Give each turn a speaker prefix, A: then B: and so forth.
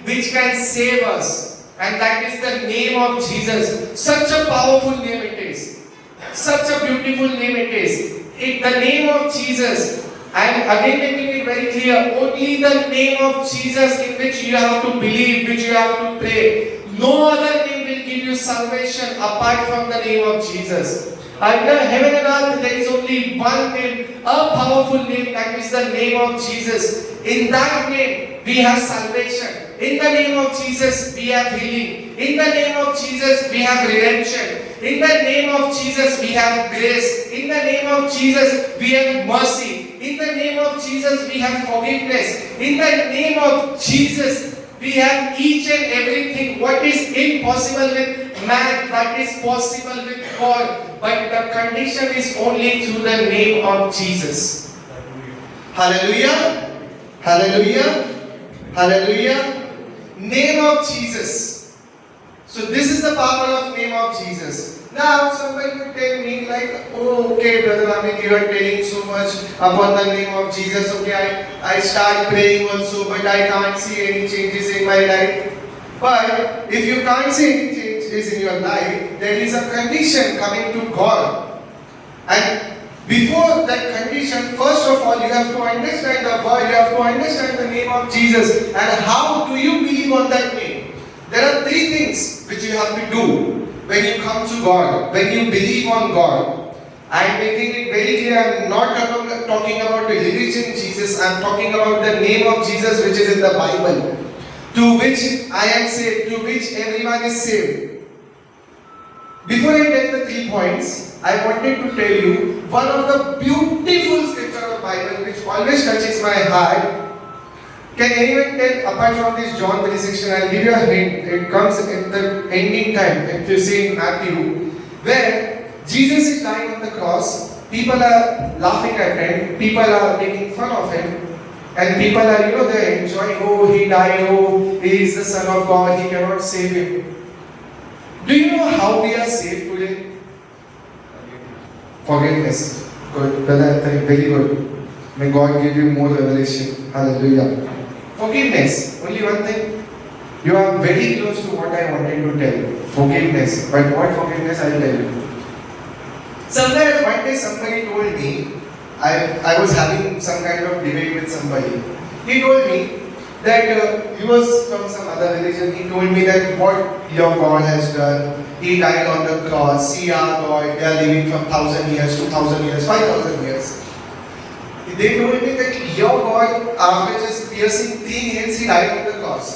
A: which can save us, and that is the name of Jesus. Such a powerful name it is. Such a beautiful name it is. The name of Jesus. I am again making it very clear. Only the name of Jesus in which you have to believe, which you have to pray. No other name will give you salvation apart from the name of Jesus. Under heaven and earth, there is only one name, a powerful name, that is the name of Jesus. In that name, we have salvation. In the name of Jesus, we have healing. In the name of Jesus, we have redemption. In the name of Jesus, we have grace. In the name of Jesus, we have mercy. In the name of Jesus, we have forgiveness. In the name of Jesus, we have each and everything. What is impossible with man, that is possible with God. But the condition is only through the name of Jesus. Hallelujah. Hallelujah. Hallelujah. Name of Jesus. So this is the power of name of Jesus. Now somebody would tell me like, oh, okay brother Amit, you are telling so much upon the name of Jesus. Okay, I start praying also, but I can't see any changes in my life. But if you can't see any changes in your life, there is a condition coming to God. And before that condition, first of all, you have to understand the word, you have to understand the name of Jesus. And how do you believe on that name? There are three things which you have to do when you come to God, when you believe on God. I am making it very clear, I am not talking about the religion Jesus, I am talking about the name of Jesus which is in the Bible, to which I am saved, to which everyone is saved. Before I tell the 3 points, I wanted to tell you one of the beautiful scripture of the Bible which always touches my heart. Can anyone tell, apart from this John 3:16, I'll give you a hint. It comes at the ending time, if you see in Matthew, where Jesus is dying on the cross, people are laughing at him, people are making fun of him, and people are, they're enjoying, oh, he died, oh, he is the Son of God, he cannot save him. Do you know how we are saved today? Forgiveness. Good, brother, very good. May God give you more revelation. Hallelujah. Forgiveness. Only one thing. You are very close to what I wanted to tell you. Forgiveness. But what forgiveness I will tell you. Somewhere one day somebody told me, I was having some kind of debate with somebody. He told me that he was from some other religion. He told me that what your God has done. He died on the cross. See our God. They are living from 1,000 years, 2,000 years, 5,000 years. They told me that your God, after just piercing 3 nails, he died on the cross.